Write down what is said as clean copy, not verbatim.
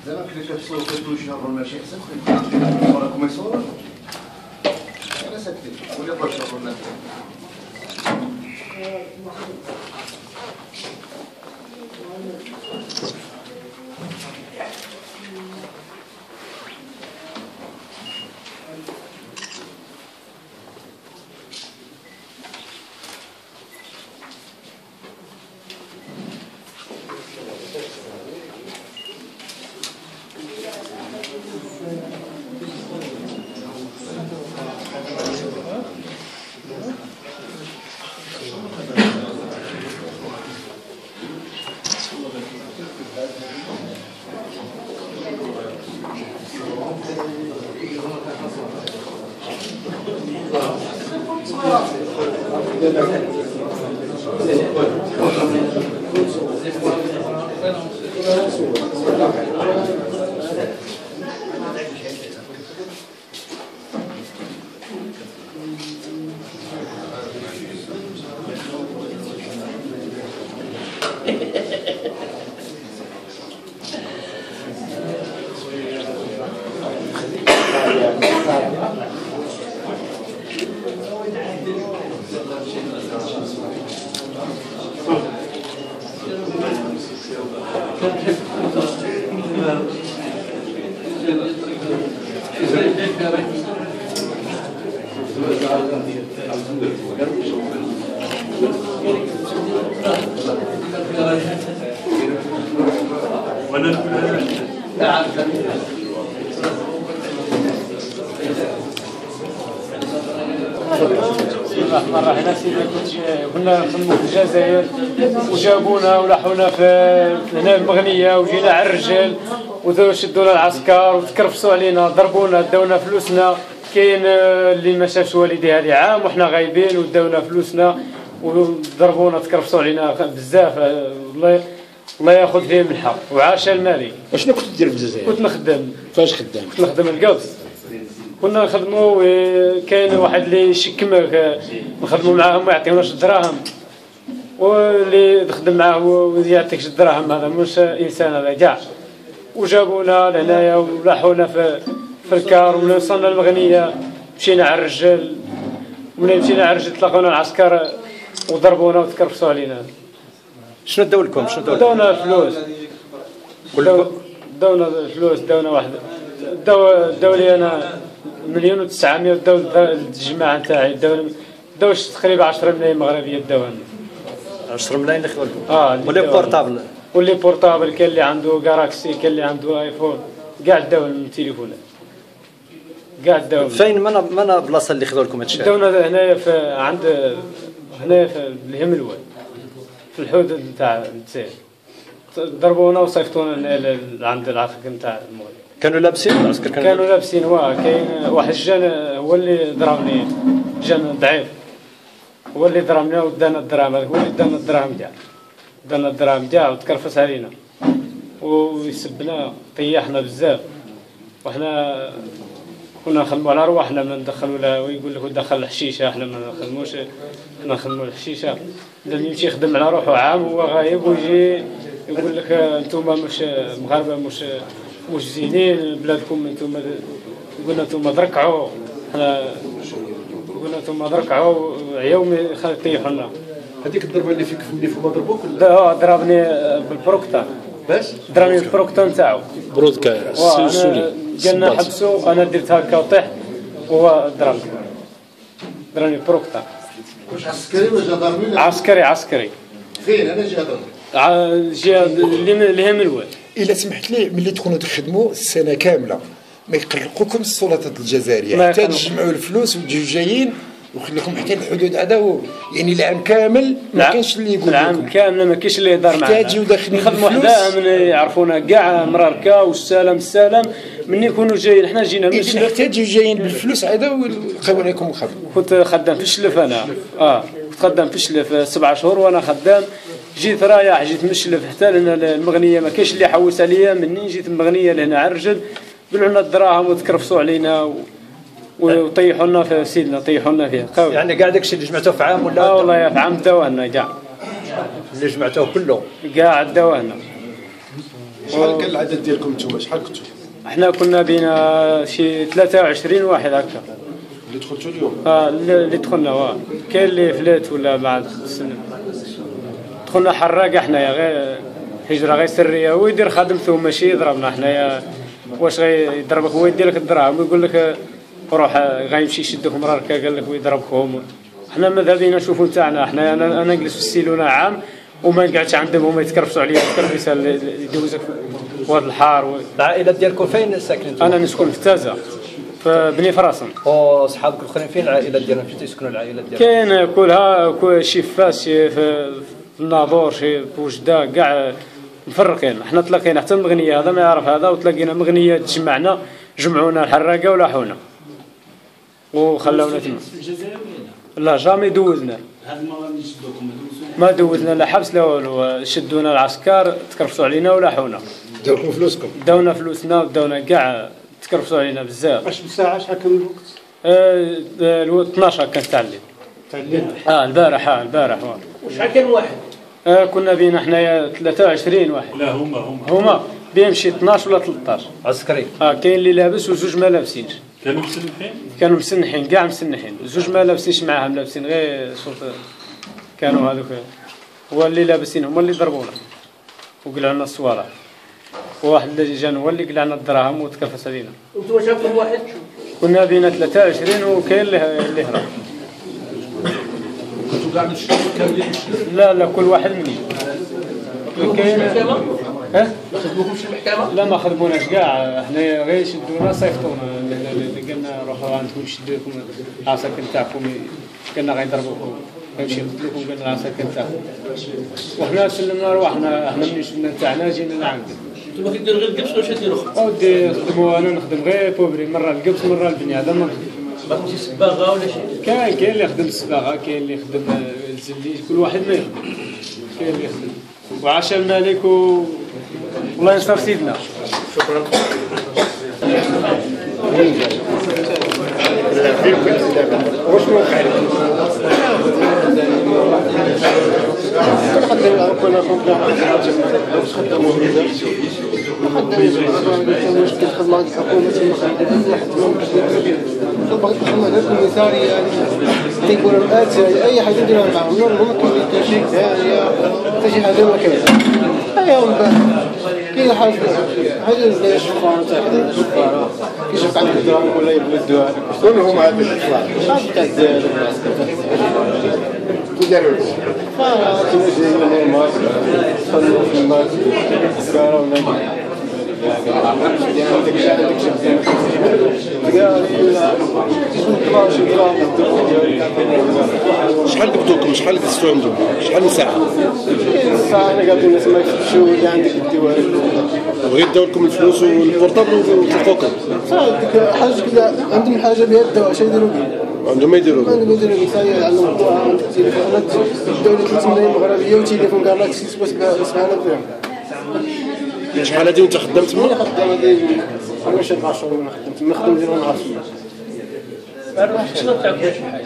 زعما كيفاش تصوروا كتوجهوا نهضروا ماشي احسن وراكم يصوروا انا ساكتين ولا بغيتوا تهضروا لنا مرة هنا كنا نخدموا في الجزائر وجابونا ولحونا في هنا المغنية وجينا على الرجال وشدونا العسكر وتكرفسوا علينا ضربونا داونا فلوسنا. كاين اللي ما شافش والديه هذه عام وحنا غايبين وداونا فلوسنا وضربونا تكرفسوا علينا بزاف. الله ياخذ فيهم الحق. وعاش المالي. وشنو كنت دير في الجزائر؟ كنت نخدم. فاش خدام؟ كنت نخدم القبص. كنا نخدموا كاين واحد اللي يشكمك نخدموا معاهم ما يعطيوناش الدراهم واللي تخدم معاه ويعطيكش الدراهم هذا مش انسان هذا كاع. وجابونا لهنايا ولاحونا في الكار وصلنا المغنيه مشينا على الرجال. ومنين مشينا على الرجال تلاقونا العسكر وضربونا وتكرفسوا علينا. شنو داو لكم؟ داونا فلوس. داونا فلوس. داونا واحد داو لي انا 1,900,000 داو الجماعه نتاعي. داوش تقريبا 10 ملايين مغربيه داونا. 10 ملايين اللي خذوا لكم؟ ولي بورطابل؟ واللي بورطابل كاين اللي عنده جالاكسي كاين اللي عنده ايفون كاع داو التليفونات كاع داو. فين من البلاصه اللي خذوا لكم هادشي؟ داونا هنايا في عند هنايا في الهملوان في الحدود نتاع الجزائر. ضربونا وصيفطونا عند العسكر نتاع المغرب. كانوا لابسين العسكر؟ كانوا لابسين. كاين واحد الجان هو اللي ضربني. جان ضعيف هو اللي ضربنا ودانا الدراهم. هو اللي دانا الدراهم كاع. دانا الدراهم كاع وتكرفس علينا ويسبنا طيحنا بزاف. وحنا كنا نخدموا على رواحنا ما ندخلوا له. ويقول لك دخل الحشيشه احنا ما نخدموش. حنا نخدموا الحشيشه. اللي يمشي يخدم على روحه عام وهو غايب ويجي يقول لك انتم مش مغاربه مش زينين بلادكم. انتم قلنا انتم دركعوا. حنا قلنا انتم دركعوا يومي يطيحوا لنا. هذيك الضربه اللي فيك اللي فما ضربوك لا ضربني بالبروكتا. باش ضربني بالبروكتا نتاعو. برودكا السولي قالنا حبسوا. انا درت هكا وطيحت وهو ضربني بروكتا. واش عسكري ولا جدارمي؟ عسكري. فين انا جهه اللي هي من الواد. الا سمحت لي ملي تكونوا تخدموا السنه كامله ما يقلقوكم السلطات الجزائريه حتى تجمعوا الفلوس وتجيو جايين وخليكم حتى الحدود هذا يعني العام كامل ما كاينش اللي يقول لكم. العام كامل ما كاينش اللي يهضر معنا. تجيو داخلين نخدموا حداه من يعرفونا كاع مراركه والسلام من يكونوا جايين. حنا جينا من الشلف. حتى تجيو جايين بالفلوس هذا ويلقاو عليكم الخدمه. كنت خدام في الشلف انا. كنت خدام في الشلف 7 شهور وانا خدام. جيت رايح جيت من الشلف حتى لهنا المغنيه ما كاينش اللي يحوس عليا. منين جيت المغنيه لهنا على الرجل قالوا لنا الدراهم وتكرفسوا علينا وطيحوا لنا في سيدنا، طيحوا لنا فيه قوي. يعني كاع داكشي اللي جمعتوه في عام ولا؟ والله في عام داوه لنا كاع اللي جمعتوه كله كاع داوه لنا. شحال كان العدد ديالكم نتوما؟ شحال كنتوا؟ احنا كنا بين شي 23 واحد هكا اللي دخلتوا اليوم؟ اللي دخلنا. كاين اللي فلات ولا بعد السنه. دخلنا حراقه حنايا غير هجره غير سريه، هو يدير خدمته ماشي يضربنا حنايا. واش غيضربك هو يدير لك الدراهم ويقول لك روح غيمشي يشدك مرارك قال لك ويضربكم. حنا ماذا بينا نشوفوا تاعنا حنا. انا نجلس في السيلونه عام وما نقعدش عندهم هما يتكرفسوا عليا التكرفيس اللي يدوزك في هذا الحار. العائله ديالكم فين ساكنين؟ انا نسكن في تازه في بني فراسن. وصحابك الاخرين فين العائله ديالهم؟ فين تيسكنوا العائله ديالهم؟ كاين كلها شي في فاس، شي في الناظور، شي في وجده، كاع مفرقين. حنا تلاقينا حتى المغنيه هذا ما يعرف هذا، وتلاقينا مغنيه تجمعنا، جمعونا الحراقه ولاحونا وخلونا تما. لا جامي دوزنا، ما دوزنا لا حبس لا والو. شدونا العسكر تكرفسوا علينا ولاحونا. داوكم فلوسكم؟ داونا فلوسنا وداونا كاع تكرفسوا علينا بزاف. واش بالساعه شحال كان الوقت؟ 12 كان تاع الليل. البارح. وشحال كان واحد؟ كنا بين حنايا 23 واحد. لا هما بين شي 12 ولا 13 عسكري. كاين اللي لابس وزوج ما لابسينش. كانوا مسنحين كاع مسنحين. زوج ما لابسينش معاهم، لابسين غير شرطه. كانوا هذوك هو اللي لابسين، هما اللي ضربونا وقلعوا لنا الصوالح. وواحد اللي جانا هو اللي قلعنا الدراهم وتكفس علينا. انتم واش كان واحد؟ كنا بين 23 وكاين اللي هرب. كنتوا كاع كاملين؟ لا كل واحد مني. كاين ما خدموكمش المحكمه؟ لا ما خدموناش كاع، حنا غير شدونا صيفطونا. قلنا روحوا عندكم يشدوا لكم العساكر تاعكم، قلنا غيضربوكم غيمشي يقتلوكم، قلنا العساكر تاعكم. وحنا سلمنا رواحنا. حنا من شفنا تاعنا جينا لعندكم. انتم كديروا غير القبس واش ديروا اخرى؟ اودي نخدموا، انا نخدم غير بوبري، مره القبس مره البنيه. هذا ما باقي سباغه ولا شي؟ كاين اللي يخدم الصباغه، كاين اللي يخدم الزليج، كل واحد ما يخدم. كاين اللي يخدم وعاش الملك والله ينصر سيدنا. شكرا. واش موقع لك؟ كنا خدامين مشكل خدمة الحكومة تما خدامين واحد ما بغيت نخدم غير كوميساري يعني تيكون الآت أي حاجة نديرها معاهم نورمال كاين شي حتى شي حاجة ما كاينش. أيوا من بعد كاين حاجة زي الشفارة تاع الشفارة كيشوف عندك الدراهم ولا يبلدوها شكون هما هاد الأطفال؟ تاع الزاد كي داروا كنا جايين من الماس دخلوا في الماس سكارة ولا شحال قبضوكم؟ شحال دزتوا عندهم؟ شحال من ساعة؟ الساعة أنا قابل الناس ما يفتشوا اللي عندك الديوان. بغيت داو لكم الفلوس والبورطابل وتلقوكم؟ حاجة كذا عندهم حاجة بها الدواء اش يديروا بها؟ عندهم ما يديروا بها؟ عندهم يديروا بها عندهم الدواء عندك التليفونات الدولة 3 ملايين مغربية وتليفون كاع لا تسيس بسبحان الله. شحال هادي وانت خدام تما؟ أنا خدام هادي أنا شي 10 شهور ما خدمت تما خدم ديال نهار. شنو تاعك شي حاجه؟